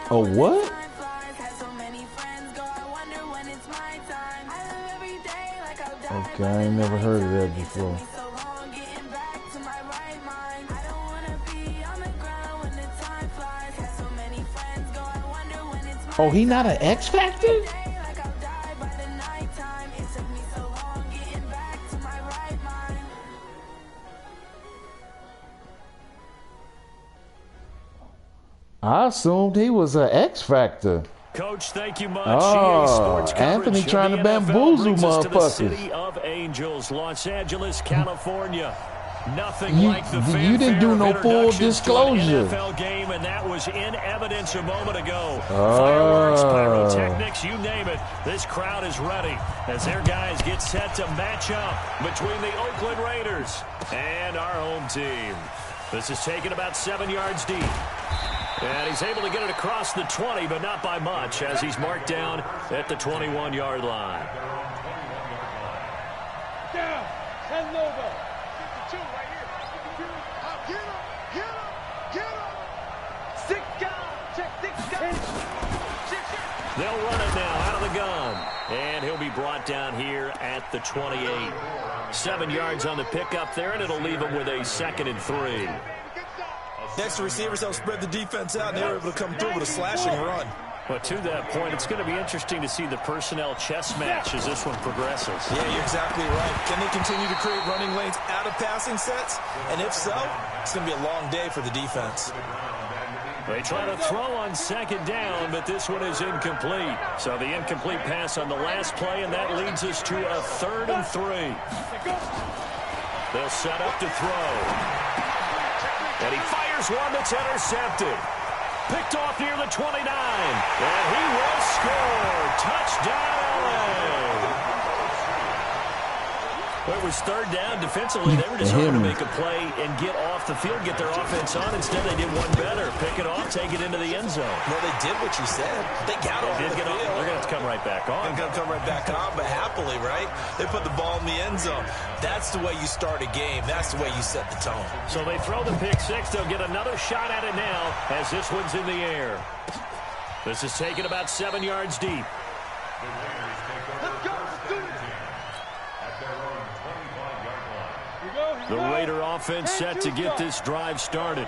Oh, what? Okay, I ain't never heard of that before. Oh, he not an X Factor? I assumed he was an X Factor. Coach, thank you much. Oh, Anthony trying to bamboozle motherfuckers. City of Angels, Los Angeles, California. Nothing like the you didn't do no full disclosure. NFL game, and that was in evidence a moment ago. Fireworks, pyrotechnics, you name it. This crowd is ready as their guys get set to match up between the Oakland Raiders and our home team. This is taken about 7 yards deep. And he's able to get it across the 20, but not by much, as he's marked down at the 21-yard line. Down. 10 over. 52 right here. Get him. Get him. Get him. 6 down. Check 6 down. They'll run it now out of the gun. And he'll be brought down here at the 28. 7 yards on the pickup there, and it'll leave him with a 2nd and 3. Next, the receivers help spread the defense out, and they were able to come through with a slashing run. But to that point, it's going to be interesting to see the personnel chess match as this one progresses. Yeah, you're exactly right. Can they continue to create running lanes out of passing sets? And if so, it's going to be a long day for the defense. They try to throw on 2nd down, but this one is incomplete. So the incomplete pass on the last play, and that leads us to a 3rd and 3. They'll set up to throw. And he fires one that's intercepted. Picked off near the 29. And he will score. Touchdown, LA. Well, it was 3rd down. Defensively, they were just hoping to make a play and get off the field, get their offense on. Instead, they did one better. Pick it off, take it into the end zone. Well, they did what you said. They got off the field. They're going to have to come right back on. They're going to come right back on, but happily, right? They put the ball in the end zone. That's the way you start a game. That's the way you set the tone. So they throw the pick 6. They'll get another shot at it now as this one's in the air. This is taken about 7 yards deep. The Raider offense set to get this drive started.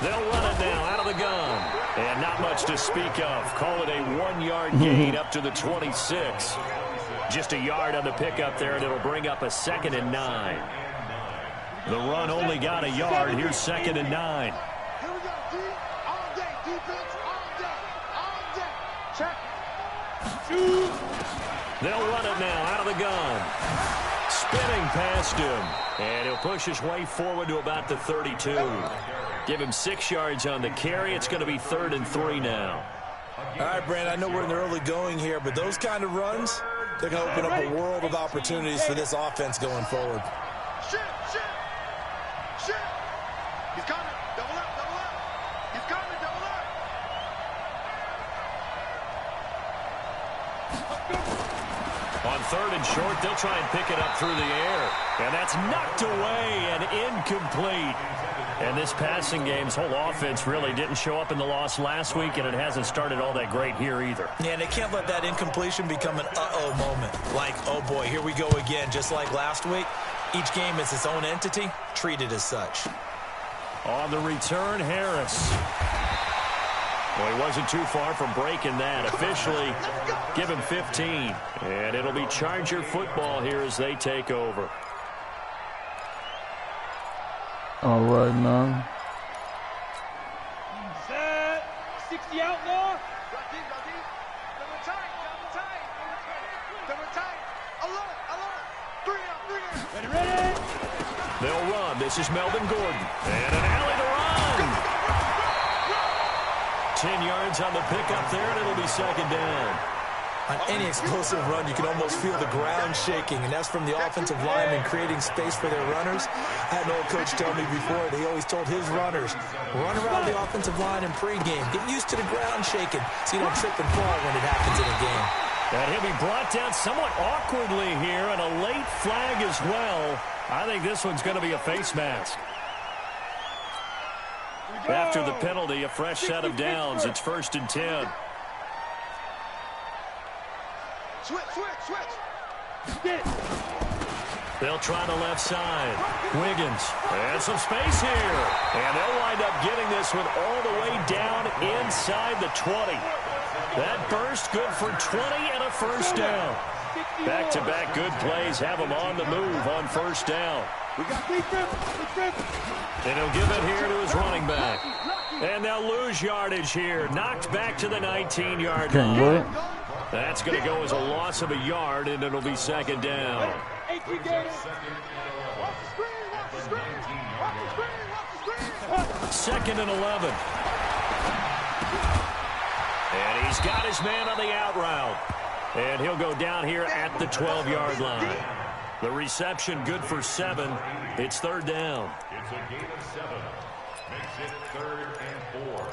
They'll run it now out of the gun. And not much to speak of. Call it a 1-yard gain up to the 26. Just a yard on the pickup there, and it'll bring up a 2nd and 9. The run only got a yard. Here's 2nd and 9. Here we go, D. All day. Defense all day. All day. Check. They'll run it now out of the gun. Spinning past him. And he'll push his way forward to about the 32. Give him 6 yards on the carry. It's going to be 3rd and 3 now. All right, Brandon, I know we're in the early going here, but those kind of runs, they're going to open up a world of opportunities for this offense going forward. Shit. He's coming. Double up. He's coming. Double up. On 3rd and short, they'll try and pick it up through the air. And that's knocked away and incomplete. And this passing game's whole offense really didn't show up in the loss last week, and it hasn't started all that great here either. Yeah, and they can't let that incompletion become an uh-oh moment. Like, oh boy, here we go again, just like last week. Each game is its own entity, treated as such. On the return, Harris. Well, he wasn't too far from breaking that. Officially, give him 15. And it'll be Charger football here as they take over. All right, now. Set. 60 out now. Ready. They'll run. This is Melvin Gordon. And an alley to run. 10 yards on the pickup there, and it'll be 2nd down. On any explosive run, you can almost feel the ground shaking, and that's from the offensive linemen creating space for their runners. I had an old coach tell me before that he always told his runners, run around the offensive line in pregame. Get used to the ground shaking so you don't trip and fall when it happens in a game. And he'll be brought down somewhat awkwardly here, and a late flag as well. I think this one's going to be a face mask. After the penalty, a fresh set of downs. It's 1st and 10. Switch. They'll try the left side. Wiggins. And some space here. And they'll wind up getting this one all the way down inside the 20. That burst good for 20 and a first down. Back-to-back good plays have them on the move on first down. And he'll give it here to his running back. And they'll lose yardage here. Knocked back to the 19-yard line. That's going to go as a loss of a yard, and it'll be 2nd down. 2nd and 11. And he's got his man on the out route. And he'll go down here at the 12-yard line. The reception good for 7. It's 3rd down. It's a gain of 7. Makes it 3rd and 4.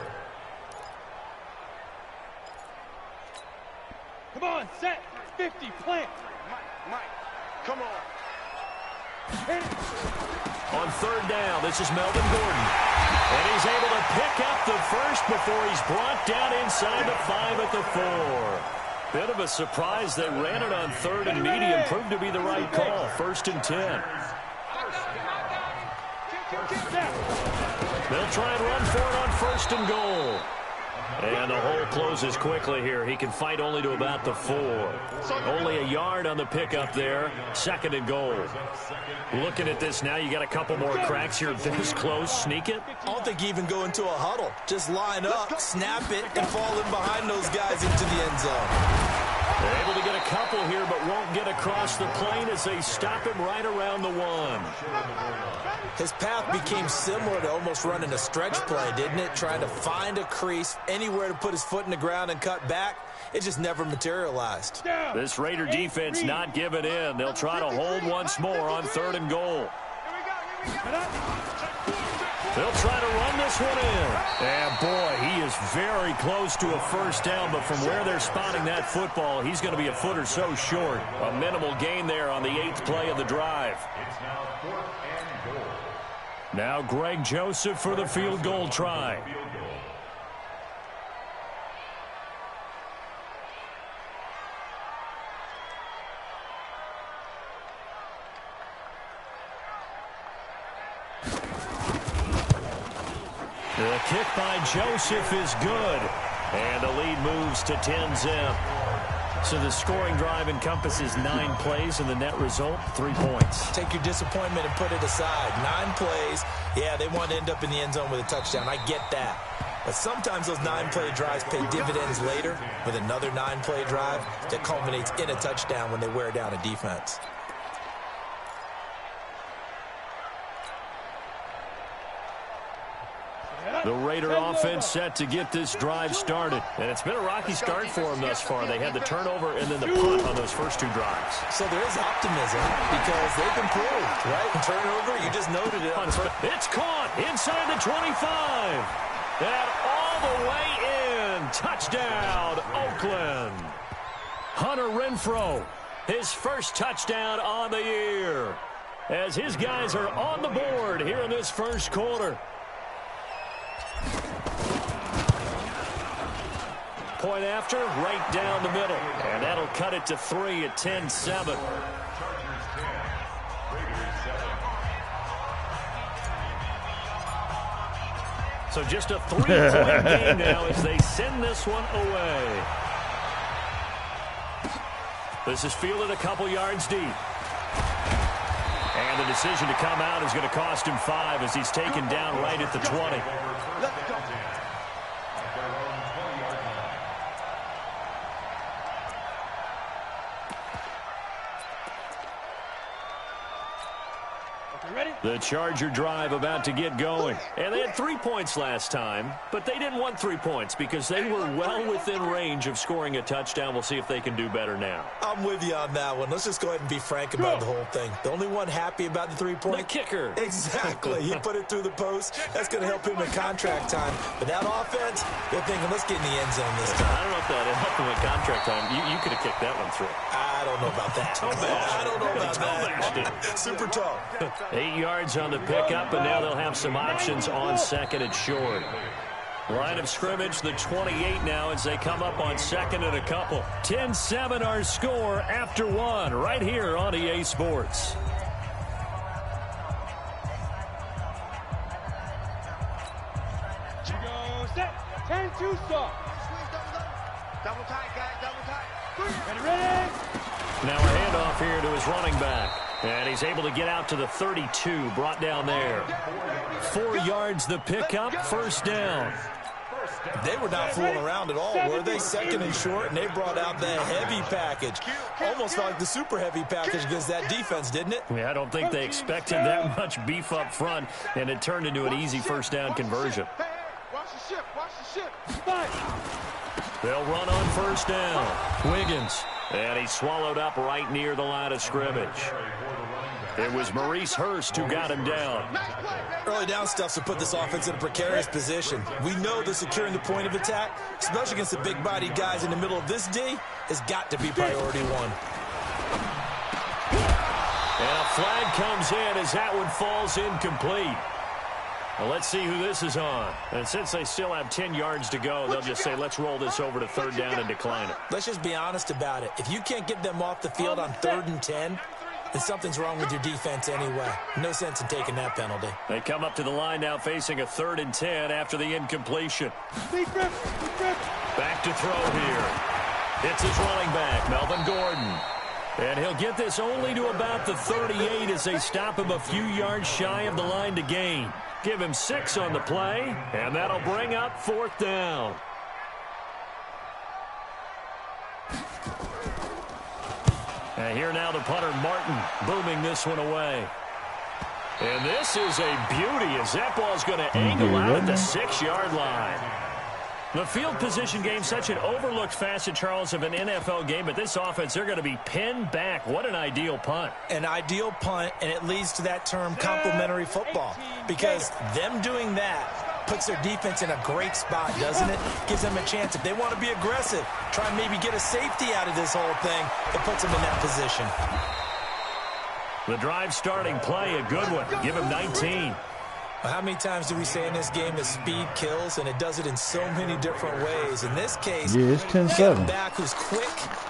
Come on, set. 50, plant. Mike, come on. On 3rd down, this is Melvin Gordon. And he's able to pick up the first before he's brought down inside the 5 at the 4. Bit of a surprise. They ran it on 3rd and medium. Proved to be the right call. 1st and 10. They'll try and run for it on 1st and goal. And the hole closes quickly here. He can fight only to about the 4. Only a yard on the pickup there. 2nd and goal. Looking at this now, you got a couple more cracks here. This close. Sneak it. I don't think you even go into a huddle. Just line up, snap it, and fall in behind those guys into the end zone. They're able to get a couple here, but won't get across the plane as they stop him right around the 1. His path became similar to almost running a stretch play, didn't it? Trying to find a crease, anywhere to put his foot in the ground and cut back. It just never materialized. This Raider defense not giving in. They'll try to hold once more on 3rd and goal. They'll try to run this one in. And, boy, he is very close to a first down, but from where they're spotting that football, he's going to be a foot or so short. A minimal gain there on the 8th play of the drive. It's now 4th and goal. Now Greg Joseph for the field goal try. The kick by Joseph is good. And the lead moves to 10-zip. So the scoring drive encompasses 9 plays, and the net result, 3 points. Take your disappointment and put it aside. 9 plays. Yeah, they want to end up in the end zone with a touchdown. I get that. But sometimes those 9-play drives pay dividends later with another 9-play drive that culminates in a touchdown when they wear down a defense. The Raider offense set to get this drive started. And it's been a rocky start for them thus far. They had the turnover and then the punt on those first 2 drives. So there is optimism because they've improved, right? Turnover, you just noted it. It's caught inside the 25. And all the way in. Touchdown, Oakland. Hunter Renfrow, his first touchdown on the year. As his guys are on the board here in this first quarter. Point after, right down the middle. And that'll cut it to 3 at 10-7. So just a 3-point game now as they send this one away. This is fielded a couple yards deep. And the decision to come out is going to cost him 5 as he's taken down right at the 20. Let's go. The Charger drive about to get going. And they had 3 points last time, but they didn't want 3 points because they were well within range of scoring a touchdown. We'll see if they can do better now. I'm with you on that one. Let's just go ahead and be frank about the whole thing. The only one happy about the 3-point? The kicker. Exactly. He put it through the post. That's going to help him in contract time. But that offense, they're thinking, let's get in the end zone this time. I don't know if that helped him in contract time. You could have kicked that one through. I don't know about that. Toe bash. I don't know about that. Toe bashed it. Super tall. 8 yards on the pickup, and now they'll have some options on second and short. Line of scrimmage, the 28 now as they come up on second and a couple. 10-7 our score after one right here on EA Sports. Set. 10-2 stop. Double tight, guys. Double tight. Ready. Now a handoff here to his running back. And he's able to get out to the 32, brought down there. 4 yards the pickup, first down. They were not fooling around at all, were they? Second and short, and they brought out the heavy package. Almost like the super heavy package against that defense, didn't it? Yeah, I don't think they expected that much beef up front, and it turned into an easy first down conversion. Watch the ship. Watch the ship. They'll run on first down. Wiggins. And he swallowed up right near the line of scrimmage. It was Maurice Hurst who got him down. Early down stuffs to put this offense in a precarious position. We know that securing the point of attack, especially against the big-bodied guys in the middle of this D, has got to be priority one. And a flag comes in as that one falls incomplete. Well, let's see who this is on. And since they still have 10 yards to go, they'll just say, let's roll this over to third down and decline it. Let's just be honest about it. If you can't get them off the field on 3rd and 10, then something's wrong with your defense anyway. No sense in taking that penalty. They come up to the line now facing a 3rd and 10 after the incompletion. Back to throw here. It's his running back, Melvin Gordon. And he'll get this only to about the 38 as they stop him a few yards shy of the line to gain. Give him 6 on the play, and that'll bring up 4th down. And here now the punter, Martin, booming this one away. And this is a beauty as that ball's going to angle out at the 6-yard line. The field position game, such an overlooked facet, Charles, of an NFL game, but this offense, they're going to be pinned back. What an ideal punt. An ideal punt, and it leads to that term complementary football, because them doing that puts their defense in a great spot, doesn't it? Gives them a chance. If they want to be aggressive, try and maybe get a safety out of this whole thing, it puts them in that position. The drive starting play, a good one. Give him 19. How many times do we say in this game that speed kills, and it does it in so many different ways? In this case, it's 10-7. a back who's quick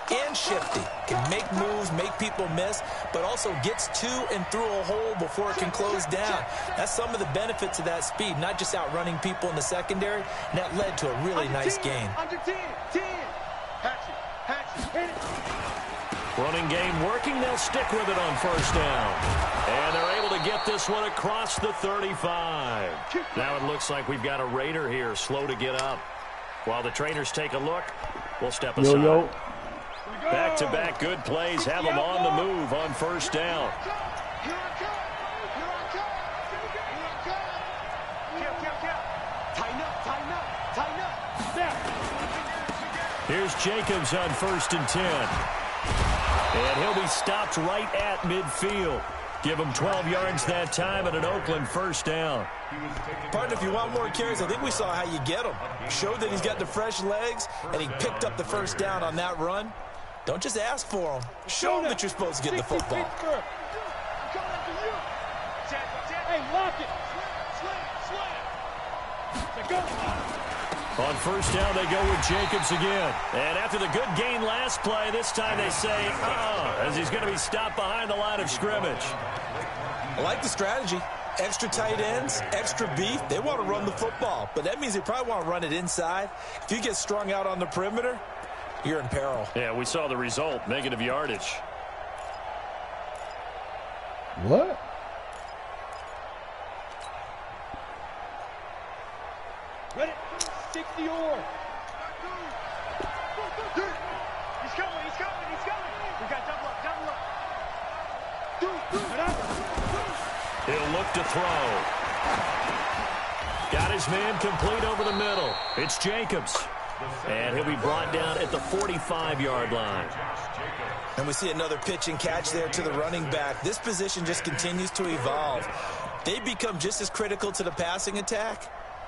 and shifty, can make moves, make people miss, but also gets to and through a hole before it can close down. That's some of the benefits of that speed, not just outrunning people in the secondary, and that led to a really nice gain. Under 10. Hatchet, hit it. Running game working. They'll stick with it on first down. And they're able to get this one across the 35. Now it looks like we've got a Raider here, slow to get up. While the trainers take a look, we'll step aside. Back-to-back good plays have them on the move on first down. Here's Jacobs on 1st and 10. And he'll be stopped right at midfield. Give him 12 yards that time and an Oakland first down. Partner, if you want more carries, I think we saw how you get him. Showed that he's got the fresh legs, and he picked up the first down on that run. Don't just ask for him. Show him that you're supposed to get the football. Hey, lock it. On first down, they go with Jacobs again. And after the good gain last play, this time they say, as he's going to be stopped behind the line of scrimmage. I like the strategy. Extra tight ends, extra beef. They want to run the football, but that means they probably want to run it inside. If you get strung out on the perimeter, you're in peril. Yeah, we saw the result, negative yardage. What? Ready? 60 or. He's coming. We got double up. He'll look to throw. Got his man complete over the middle. It's Jacobs. And he'll be brought down at the 45-yard line. And we see another pitch and catch there to the running back. This position just continues to evolve. They become just as critical to the passing attack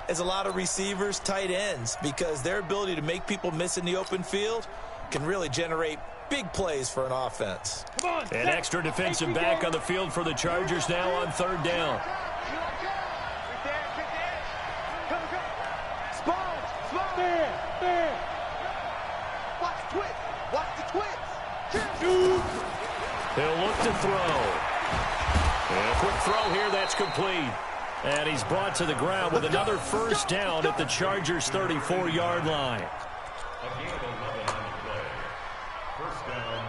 as a lot of receivers, tight ends, because their ability to make people miss in the open field can really generate big plays for an offense. Come on, An extra defensive back on the field for the Chargers now on third down. He'll look to throw. And a quick throw here, that's complete. And he's brought to the ground with another first down at the Chargers' 34-yard line. A gain of 11 on the play. First down,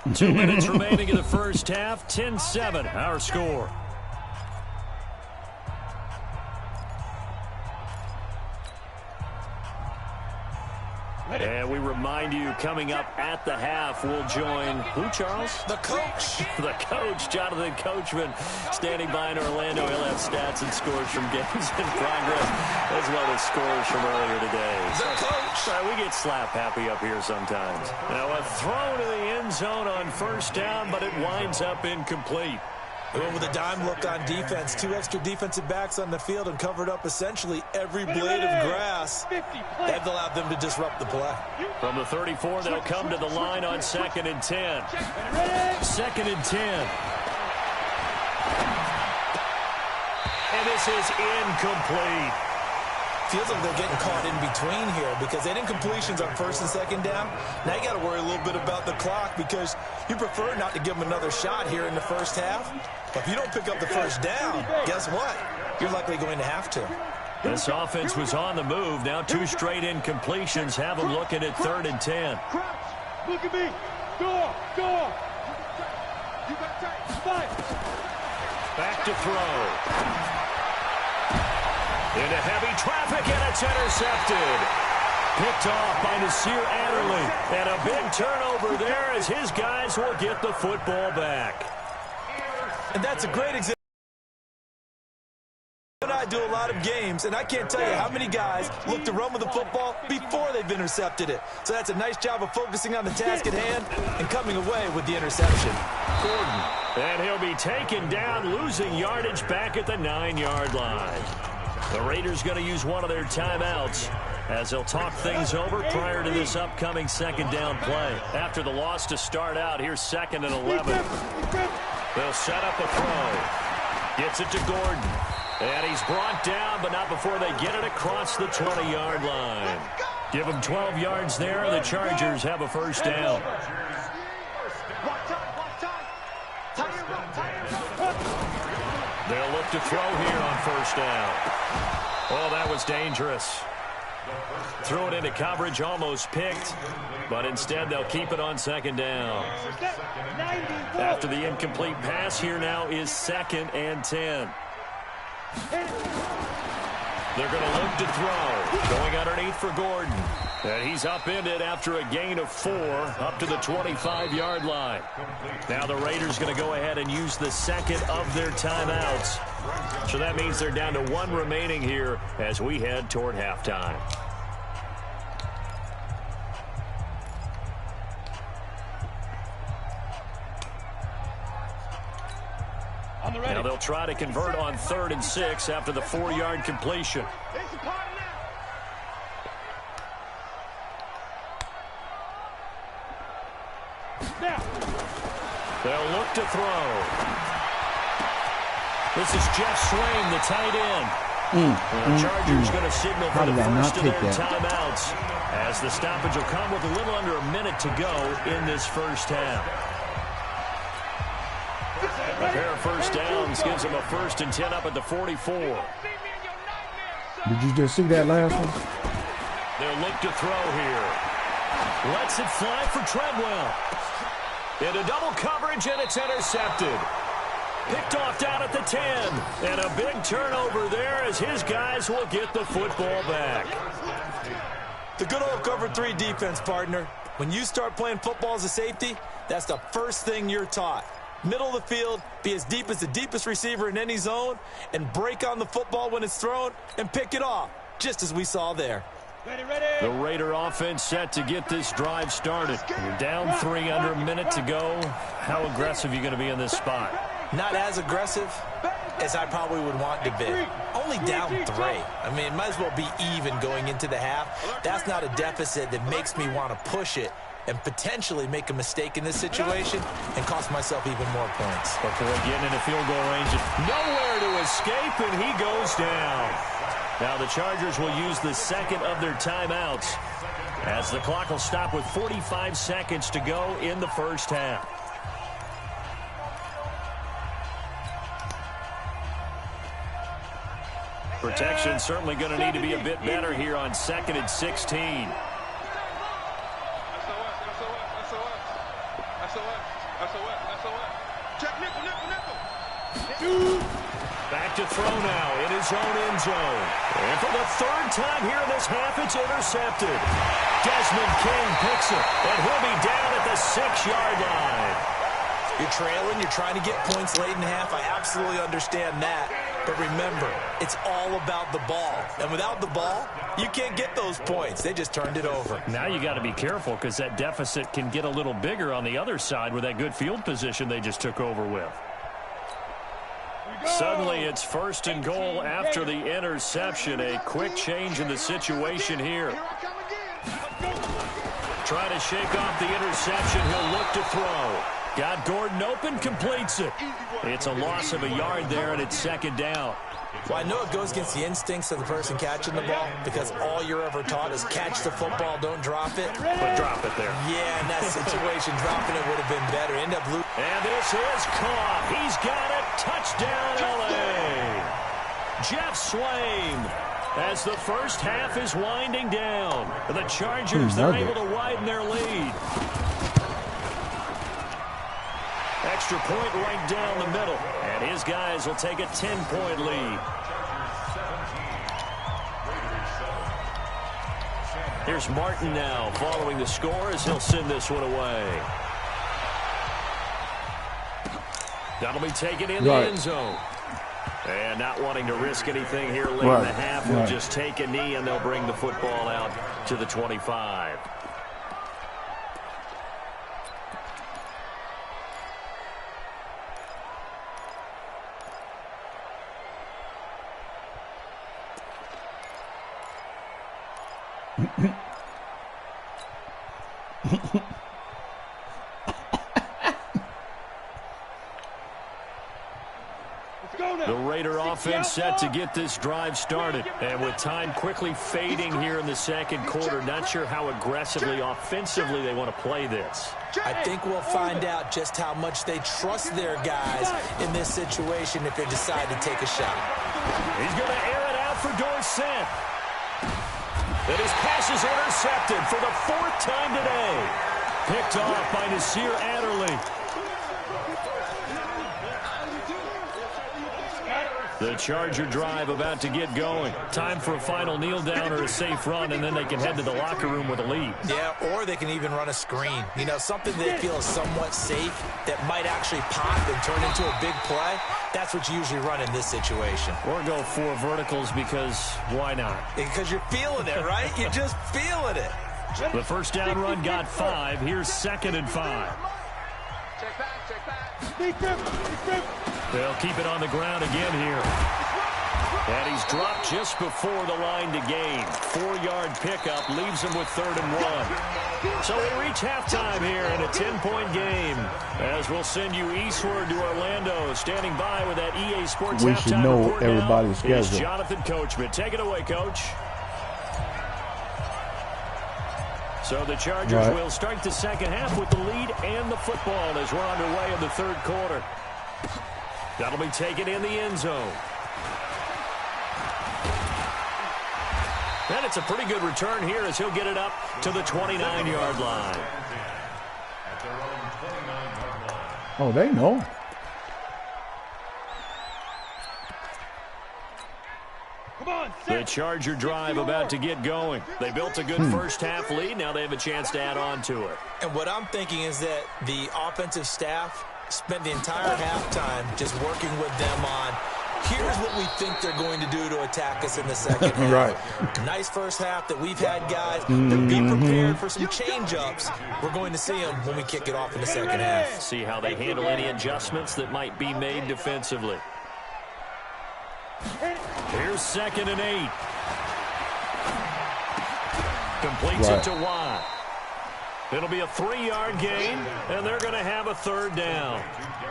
Raiders. 2 minutes remaining in the first half. 10-7, our score. And we remind you, coming up at the half, we'll join who, Charles? The coach. The coach, Jonathan Coachman, standing by in Orlando. He'll have stats and scores from games in progress, as well as scores from earlier today. The coach. We get slap happy up here sometimes. Now a throw to the end zone on first down, but it winds up incomplete. They went with a dime look on defense. 2 extra defensive backs on the field and covered up essentially every blade of grass. That allowed them to disrupt the play. From the 34, they'll come to the line on 2nd and 10. 2nd and 10. And this is incomplete. Feels like they're getting caught in between here because they had incompletions on 1st and 2nd down. Now you got to worry a little bit about the clock because you prefer not to give them another shot here in the first half. But if you don't pick up the first down, guess what? You're likely going to have to. This offense was on the move. Now 2 straight incompletions have them looking at 3rd and 10. Look at me. Go on. You got time. Back to throw. Into heavy traffic, and it's intercepted. Picked off by Nasir Adderley. And a big turnover there as his guys will get the football back. And that's a great example. I do a lot of games, and I can't tell you how many guys look to run with the football before they've intercepted it. So that's a nice job of focusing on the task at hand and coming away with the interception. Gordon. And he'll be taken down, losing yardage back at the 9-yard line. The Raiders going to use one of their timeouts as they'll talk things over prior to this upcoming 2nd down play. After the loss to start out, here's 2nd and 11. They'll set up a throw. Gets it to Gordon. And he's brought down, but not before they get it across the 20-yard line. Give them 12 yards there, and the Chargers have a first down. They'll look to throw here on first down. Oh, that was dangerous. Threw it into coverage, almost picked, but instead they'll keep it on 2nd down. After the incomplete pass, here now is 2nd and 10. They're going to look to throw. Going underneath for Gordon. And he's upended after a gain of 4 up to the 25-yard line. Now the Raiders going to go ahead and use the 2nd of their timeouts. So that means they're down to 1 remaining here as we head toward halftime. Now they'll try to convert on 3rd and 6 after the 4-yard completion. They'll look to throw. This is Jeff Swain, the tight end. The Chargers going to signal for the first of their timeouts as the stoppage will come with a little under a minute to go in this first half. A pair of first downs gives them a 1st and 10 up at the 44. Did you just see that last one? They'll look to throw here. Lets it fly for Treadwell. Into double coverage, and it's intercepted. Picked off down at the 10. And a big turnover there as his guys will get the football back. The good old cover 3 defense, partner. When you start playing football as a safety, that's the first thing you're taught. Middle of the field, be as deep as the deepest receiver in any zone, and break on the football when it's thrown and pick it off, just as we saw there. The Raider offense set to get this drive started. You're down 3 under a minute to go. How aggressive are you going to be in this spot? Not as aggressive, as I probably would want to be. Only down 3. I mean, it might as well be even going into the half. That's not a deficit that makes me want to push it and potentially make a mistake in this situation and cost myself even more points. Before getting into field goal range, nowhere to escape, and he goes down. Now the Chargers will use the second of their timeouts as the clock will stop with 45 seconds to go in the first half. Protection certainly going to need to be a bit better here on 2nd and 16. Back to throw now in his own end zone. And for the 3rd time here in this half, it's intercepted. Desmond King picks it, and he'll be down at the 6-yard line. You're trailing, you're trying to get points late in the half. I absolutely understand that. But remember, it's all about the ball. And without the ball, you can't get those points. They just turned it over. Now you got to be careful because that deficit can get a little bigger on the other side with that good field position they just took over with. Suddenly it's 1st and goal after the interception. A quick change in the situation here. Trying to shake off the interception. He'll look to throw. Got Gordon open, completes it. It's a loss of a yard there, and it's 2nd down. Well, I know it goes against the instincts of the person catching the ball because all you're ever taught is catch the football, don't drop it. But drop it there. Yeah, in that situation, dropping it would have been better. End up losing. And this is caught. He's got it. Touchdown, L.A. Jeff Swain. As the first half is winding down, the Chargers, they're able to widen their lead. Extra point right down the middle. And his guys will take a 10-point lead. Here's Martin now following the score as he'll send this one away. That'll be taken in the end zone. And not wanting to risk anything here late in the half, will just take a knee and they'll bring the football out to the 25. The Raider offense set to get this drive started. And with time quickly fading here in the 2nd quarter, not sure how aggressively, offensively they want to play this. I think we'll find out just how much they trust their guys in this situation if they decide to take a shot. He's going to air it out for Dorsett. And his pass is intercepted for the 4th time today. Picked off by Nasir Adderley. The Charger drive about to get going. Time for a final kneel down or a safe run, and then they can head to the locker room with a lead. Yeah, or they can even run a screen. You know, something they feel is somewhat safe that might actually pop and turn into a big play. That's what you usually run in this situation. Or go 4 verticals because why not? Because you're feeling it, right? You're just feeling it. The first down run got 5. Here's 2nd and 5. Check back. They'll keep it on the ground again here. And he's dropped just before the line to gain. 4-yard pickup leaves him with 3rd and 1. So we reach halftime here in a 10-point game. As we'll send you eastward to Orlando. Standing by with that EA Sports we halftime should know report everybody's now is schedule. Jonathan Coachman. Take it away, Coach. So the Chargers will start the 2nd half with the lead and the football as we're underway in the 3rd quarter. That'll be taken in the end zone. And it's a pretty good return here as he'll get it up to the 29-yard line. Oh, they know. The Charger drive about to get going. They built a good first half lead. Now they have a chance to add on to it. And what I'm thinking is that the offensive staff spent the entire halftime just working with them on, here's what we think they're going to do to attack us in the 2nd half. Right. Nice first half that we've had, guys. But be prepared for some change-ups. We're going to see them when we kick it off in the 2nd half. See how they handle any adjustments that might be made defensively. Here's 2nd and 8. Completes it to Watt. It'll be a 3-yard gain, and they're going to have a 3rd down.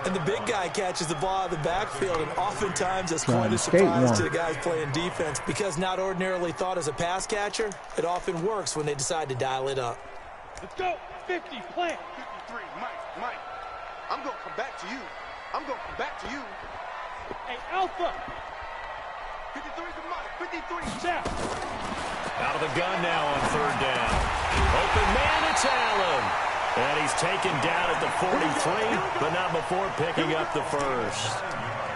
And the big guy catches the ball out of the backfield, and oftentimes it's quite a surprise to the guys playing defense because not ordinarily thought as a pass catcher, it often works when they decide to dial it up. Let's go. 50, plant. 53, Mike. I'm going to come back to you. Hey, Alpha. 53 to Mike. 53, Jeff. Out of the gun now on 3rd down. Open man, it's Allen. And he's taken down at the 43, but not before picking up the first.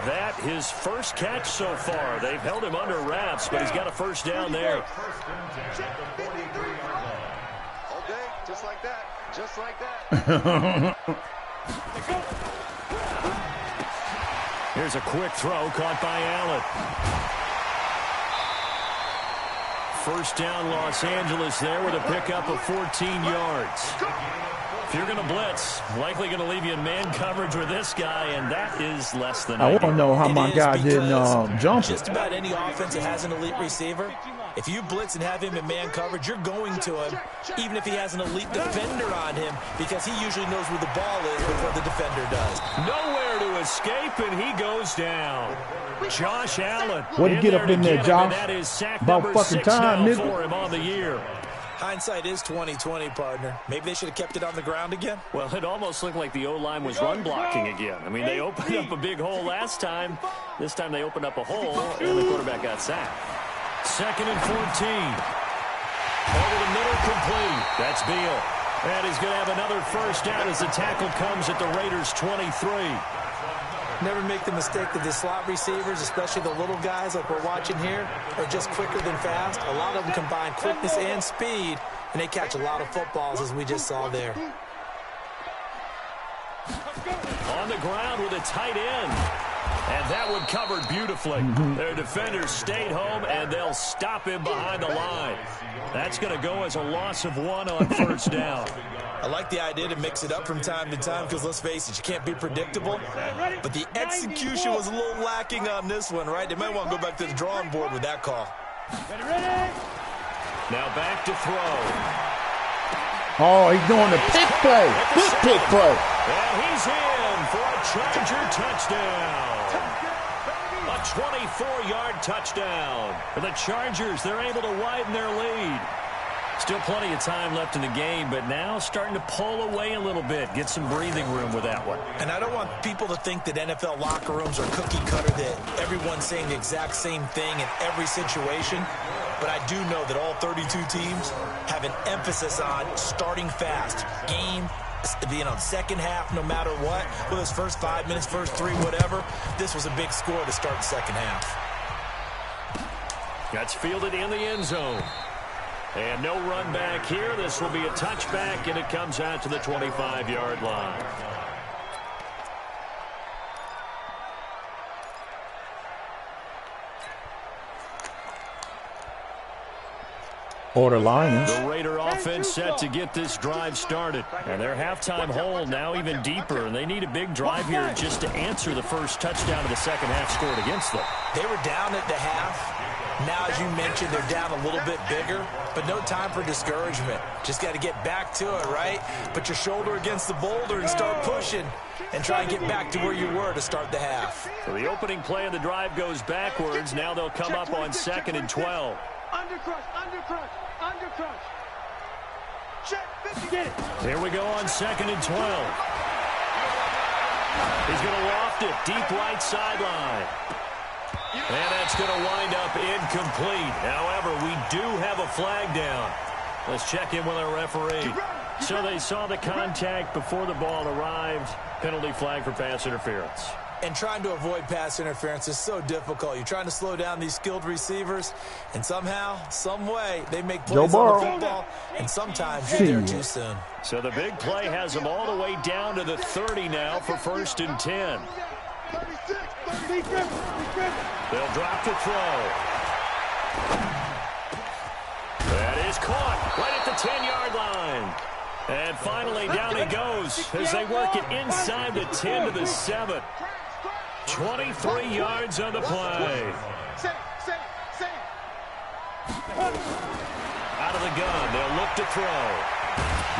That his first catch so far. They've held him under wraps, but he's got a 1st down there. All day, just like that. Just like that. Here's a quick throw caught by Allen. 1st down Los Angeles there with a pickup of 14 yards. If you're going to blitz, likely going to leave you in man coverage with this guy, and that is less than I want to know how my guy didn't jump just about any offense that has an elite receiver, if you blitz and have him in man coverage, you're going to him, even if he has an elite defender on him, because he usually knows where the ball is before the defender does. Nowhere to escape, and he goes down. Josh Allen. What do you get up in there, Josh? That is sack About number fucking 6 time, now nigga. for him on the year. Hindsight is 20/20, partner. Maybe they should have kept it on the ground again. Well, it almost looked like the O-line was run blocking again. I mean, they opened up a big hole last time. This time they opened up a hole, and the quarterback got sacked. 2nd and 14. Over the middle, complete. That's Beal. And he's going to have another 1st down as the tackle comes at the Raiders' 23. Never make the mistake that the slot receivers, especially the little guys like we're watching here, are just quicker than fast. A lot of them combine quickness and speed, and they catch a lot of footballs, as we just saw there. On the ground with a tight end. And that one covered beautifully. Their defenders stayed home, and they'll stop him behind the line. That's going to go as a loss of 1 on 1st down. I like the idea to mix it up from time to time because, let's face it, you can't be predictable. But the execution was a little lacking on this one, right? They might want to go back to the drawing board with that call. Now back to throw. Oh, he's doing the pick play. Big pick play. And he's in for a Charger touchdown. A 24-yard touchdown. For the Chargers, they're able to widen their lead. Still plenty of time left in the game, but now starting to pull away a little bit. Get some breathing room with that one. And I don't want people to think that NFL locker rooms are cookie cutter, that everyone's saying the exact same thing in every situation. But I do know that all 32 teams have an emphasis on starting fast. Game, second half, no matter what. Whether it's first 5 minutes, first 3, whatever. This was a big score to start the second half. That's fielded in the end zone. And no run back here. This will be a touchback, and it comes out to the 25-yard line. Order Lions. The Raider offense set to get this drive started. And their halftime hole now even deeper, and they need a big drive here just to answer the first touchdown of the second half scored against them. They were down at the half. Now, as you mentioned, they're down a little bit bigger, but no time for discouragement. Just got to get back to it, right? Put your shoulder against the boulder and start pushing and try and get back to where you were to start the half. So the opening play of the drive goes backwards. Now they'll come up on 2nd and 12. Undercrush. Check, 50, get it. Here we go on 2nd and 12. He's going to loft it deep right sideline. And that's going to wind up incomplete. However, we do have a flag down. Let's check in with our referee. So they saw the contact before the ball arrived. Penalty flag for pass interference. And trying to avoid pass interference is so difficult. You're trying to slow down these skilled receivers, and somehow, some way, they make plays on the football, and sometimes you're there too soon. So the big play has them all the way down to the 30 now for 1st and 10. They'll drop the throw. That is caught right at the 10-yard line. And finally, down he goes as they work it inside the 10 to the 7. 23 yards on the play. Out of the gun, they'll look to throw.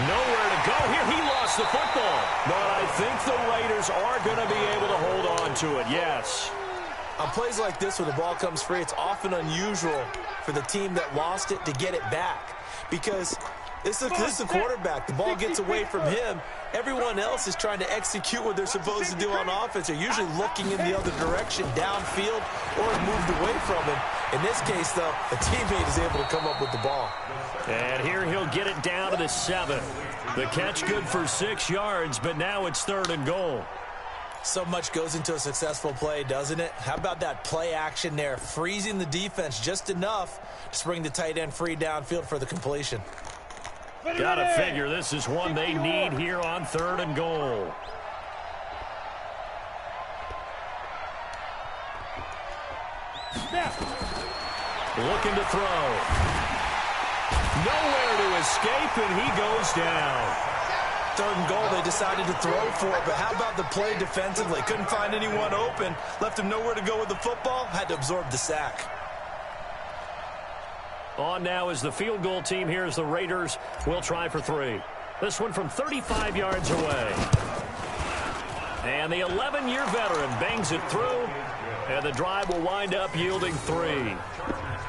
Nowhere to go here. He lost the football. But I think the Raiders are going to be able to hold on to it, yes. On plays like this where the ball comes free, it's often unusual for the team that lost it to get it back. Because this is a quarterback. The ball gets away from him. Everyone else is trying to execute what they're supposed to do on offense. They're usually looking in the other direction, downfield, or moved away from him. In this case, though, a teammate is able to come up with the ball. And here he'll get it down to the 7. The catch good for 6 yards, but now it's 3rd and goal. So much goes into a successful play, doesn't it? How about that play action there, freezing the defense just enough to bring the tight end free downfield for the completion. Gotta figure this is one they need here on 3rd and goal. Looking to throw. Nowhere to escape, and he goes down. 3rd and goal, they decided to throw for it, but how about the play defensively? Couldn't find anyone open, left him nowhere to go with the football, had to absorb the sack. On now is the field goal team. Here's the Raiders. We'll try for 3. This one from 35 yards away. And the 11-year veteran bangs it through, and the drive will wind up yielding 3.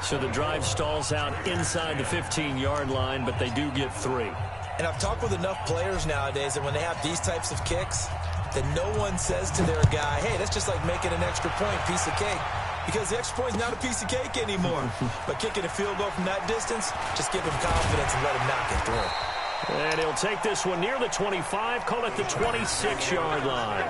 So the drive stalls out inside the 15-yard line, but they do get 3. And I've talked with enough players nowadays that when they have these types of kicks, that no one says to their guy, hey, that's just like making an extra point, piece of cake. Because the extra point is not a piece of cake anymore. But kicking a field goal from that distance, just give him confidence and let him knock it through. And he'll take this one near the 25, call it the 26-yard line.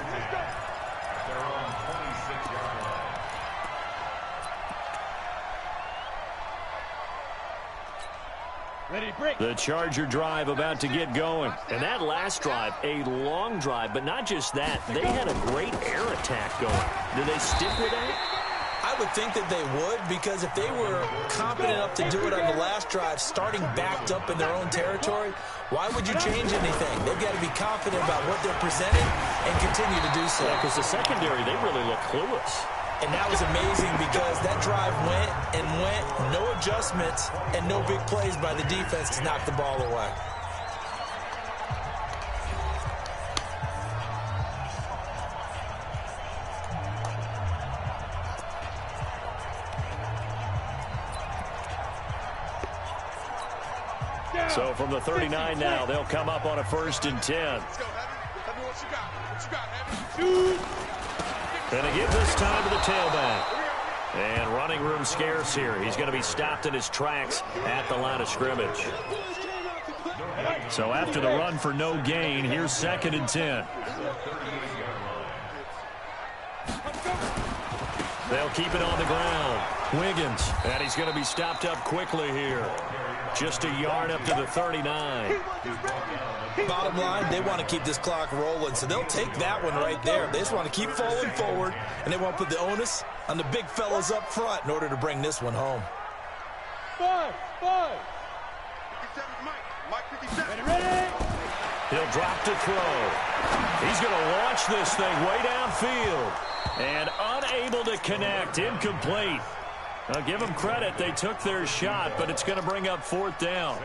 The Charger drive about to get going. And that last drive, a long drive, but not just that. They had a great air attack going. Do they stick with that? I would think that they would, because if they were confident enough to do it on the last drive, starting backed up in their own territory, why would you change anything? They've got to be confident about what they're presenting and continue to do so. Yeah, because the secondary, they really look clueless. And that was amazing because that drive went and went, no adjustments and no big plays by the defense to knock the ball away. So from the 39 now, they'll come up on a 1st and 10. And they give this time to the tailback. And running room scarce here. He's going to be stopped in his tracks at the line of scrimmage. So after the run for no gain, here's 2nd and 10. They'll keep it on the ground. Wiggins, and he's going to be stopped up quickly here. Just a yard up to the 39. Bottom line, they want to keep this clock rolling, so they'll take that one right there. They just want to keep falling forward, and they want to put the onus on the big fellas up front in order to bring this one home. 5. Ready? He'll drop to throw. He's going to launch this thing way downfield. And unable to connect, incomplete. I'll give them credit. They took their shot, but it's going to bring up 4th down.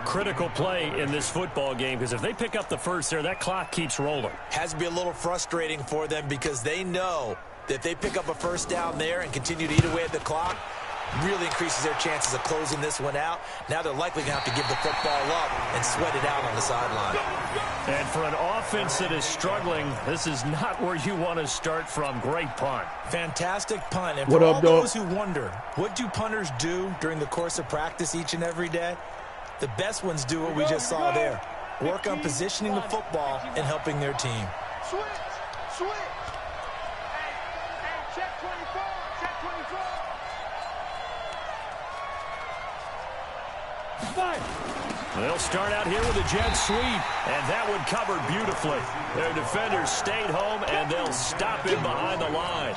Critical play in this football game, because if they pick up the first there, that clock keeps rolling. Has to be a little frustrating for them because they know that if they pick up a 1st down there and continue to eat away at the clock, really increases their chances of closing this one out. Now they're likely going to have to give the football up and sweat it out on the sideline. And for an offense that is struggling, this is not where you want to start from. Great punt. Fantastic punt. And for all those who wonder, what do punters do during the course of practice each and every day? The best ones do what we just saw there. Work on positioning the football and helping their team. Switch. Hey, check 24. Check 24. 5. They'll start out here with a jet sweep, and that one covered beautifully. Their defenders stayed home, and they'll stop him behind the line.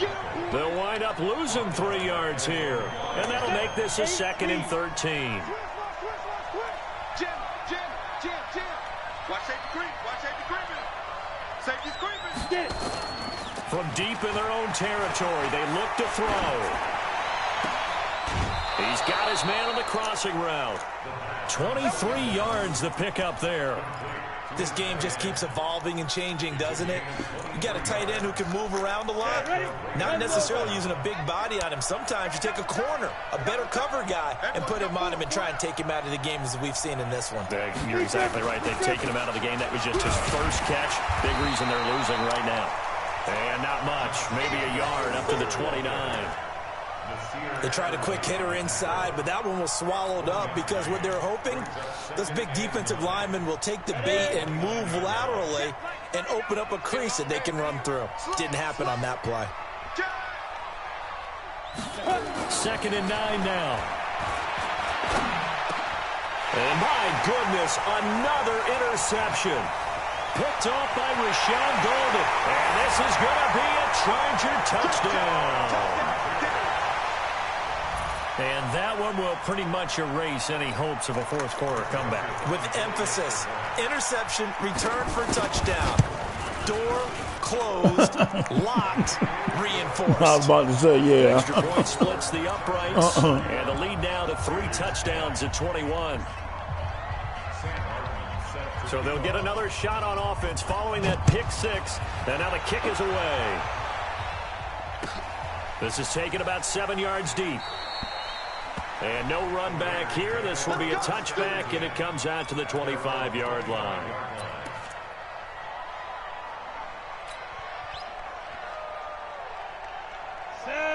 They'll wind up losing 3 yards here, and that'll make this a 2nd and 13. Jim. Watch safety creep. Safety's creeping. From deep in their own territory. They look to throw. He's got his man on the crossing route. 23 yards to pick up there. This game just keeps evolving and changing, doesn't it? You got a tight end who can move around a lot. Not necessarily using a big body on him. Sometimes you take a corner, a better cover guy, and put him on him and try and take him out of the game as we've seen in this one. You're exactly right. They've taken him out of the game. That was just his first catch. Big reason they're losing right now. And not much. Maybe a yard up to the 29. They tried a quick hitter inside, but that one was swallowed up because what they're hoping, those big defensive linemen will take the bait and move laterally and open up a crease that they can run through. Didn't happen on that play. 2nd and 9 now. And my goodness, another interception. Picked off by Rashawn Golden. And this is going to be a Charger touchdown. And that one will pretty much erase any hopes of a fourth quarter comeback. With emphasis, interception, return for touchdown. Door closed, locked, reinforced. I was about to say, yeah. Extra point splits the uprights. And the lead now to 3 touchdowns at 21. So they'll get another shot on offense following that pick 6. And now the kick is away. This is taken about 7 yards deep. And no run back here. This will be a touchback, and it comes out to the 25-yard line.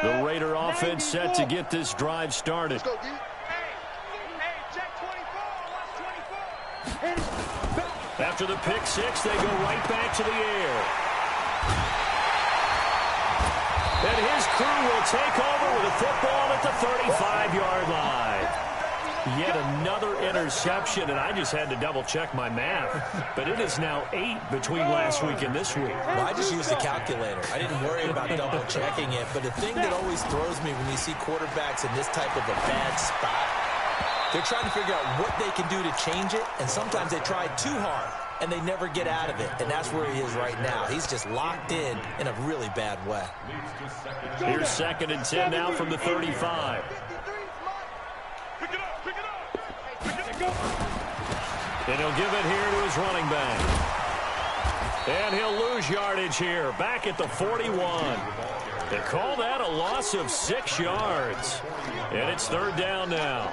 The Raider offense set to get this drive started. After the pick 6, they go right back to the air. And his crew will take over with a football at the 35-yard line. Yet another interception, and I just had to double-check my math. But it is now 8 between last week and this week. Well, I just used a calculator. I didn't worry about double-checking it. But the thing that always throws me when you see quarterbacks in this type of a bad spot, they're trying to figure out what they can do to change it, and sometimes they try too hard, and they never get out of it. And that's where he is right now. He's just locked in a really bad way. Here's 2nd and 10 now from the 35. And he'll give it here to his running back. And he'll lose yardage here, back at the 41. They call that a loss of 6 yards. And it's 3rd down now.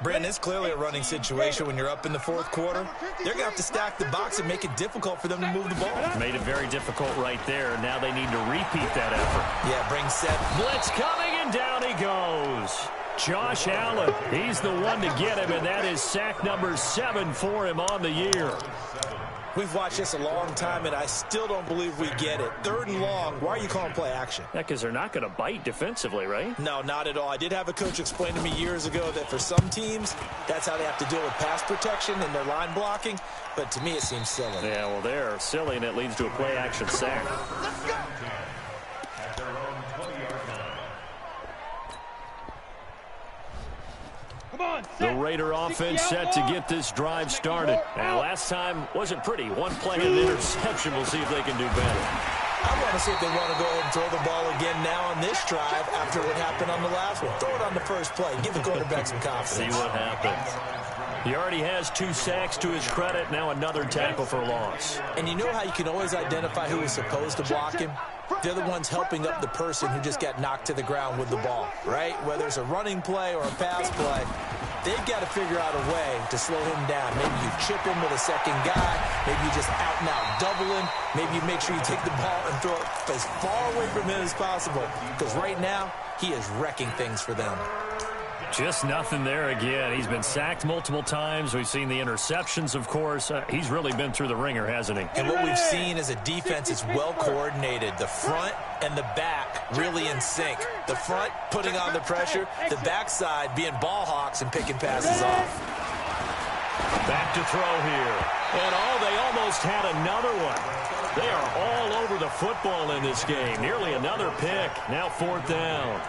Brandon, it's clearly a running situation when you're up in the 4th quarter. They're going to have to stack the box and make it difficult for them to move the ball. Made it very difficult right there. Now they need to repeat that effort. Yeah, bring 7. Blitz coming, and down he goes. Josh Allen, he's the one to get him, and that is sack number 7 for him on the year. We've watched this a long time, and I still don't believe we get it. 3rd and long, why are you calling play action? Yeah, because they're not going to bite defensively, right? No, not at all. I did have a coach explain to me years ago that for some teams, that's how they have to deal with pass protection and their line blocking. But to me, it seems silly. Yeah, well, they're silly, and it leads to a play action sack. The Raider offense set to get this drive started. Now, last time wasn't pretty. One play and an interception. We'll see if they can do better. I want to see if they want to go ahead and throw the ball again now on this drive after what happened on the last one. Throw it on the first play. Give the quarterback some confidence. See what happens. He already has 2 sacks to his credit. Now another tackle for loss. And you know how you can always identify who is supposed to block him? They're the ones helping up the person who just got knocked to the ground with the ball, right? Whether it's a running play or a pass play, they've got to figure out a way to slow him down. Maybe you chip him with a second guy. Maybe you just out-and-out double him. Maybe you make sure you take the ball and throw it as far away from him as possible. Because right now, he is wrecking things for them. Just nothing there again. He's been sacked multiple times. We've seen the interceptions, of course. He's really been through the ringer, hasn't he? And what we've seen is a defense that's well coordinated. The front and the back really in sync. The front putting on the pressure. The backside being ball hawks and picking passes off. Back to throw here. And they almost had another one. They are all over the football in this game. Nearly another pick. Now 4th down.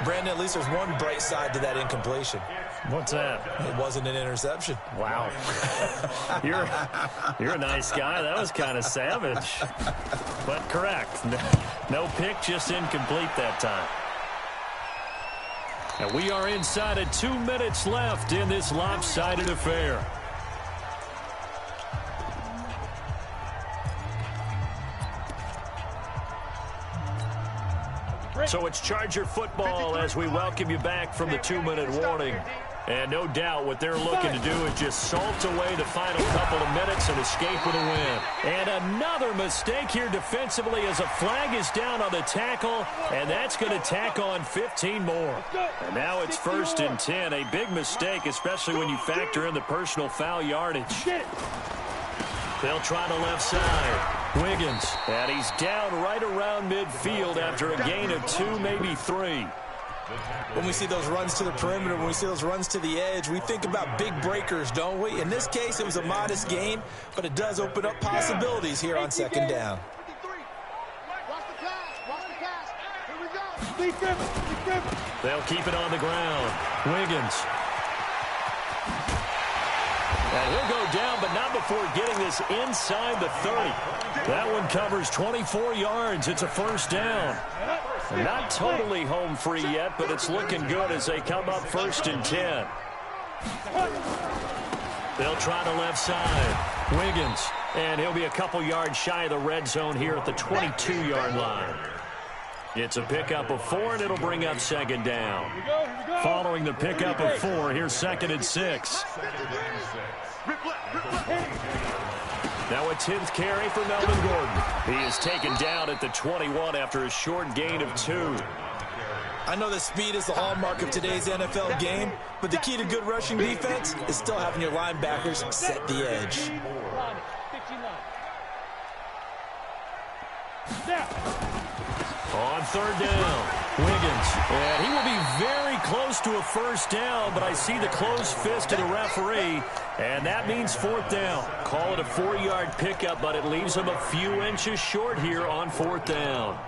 Brandon, at least there's one bright side to that incompletion. What's that? It wasn't an interception. Wow. You're a nice guy. That was kind of savage. But correct. No pick, just incomplete that time. And we are inside of 2 minutes left in this lopsided affair. So it's Charger football as we welcome you back from the 2-minute warning. And no doubt what they're looking to do is just salt away the final couple of minutes and escape with a win. And another mistake here defensively as a flag is down on the tackle, and that's going to tack on 15 more. And now it's 1st and 10, a big mistake, especially when you factor in the personal foul yardage. They'll try the left side. Wiggins, and he's down right around midfield after a gain of 2, maybe 3. When we see those runs to the perimeter, when we see those runs to the edge, we think about big breakers, don't we? In this case, it was a modest gain, but it does open up possibilities here on 2nd down. They'll keep it on the ground. Wiggins. And he'll go down, but not before getting this inside the 30. That one covers 24 yards. It's a 1st down. Not totally home free yet, but it's looking good as they come up 1st and 10. They'll try the left side. Wiggins. And he'll be a couple yards shy of the red zone here at the 22-yard line. It's a pickup of 4, and it'll bring up 2nd down. Following the pickup of 4, here's 2nd and 6. Now a 10th carry for Melvin Gordon. He is taken down at the 21 after a short gain of 2. I know that speed is the hallmark of today's NFL game, but the key to good rushing defense is still having your linebackers set the edge. On 3rd down, Wiggins. And he will be very close to a 1st down, but I see the closed fist of the referee, and that means 4th down. Call it a 4-yard pickup, but it leaves him a few inches short here on 4th down.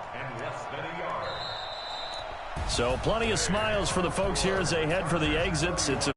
So plenty of smiles for the folks here as they head for the exits. It's a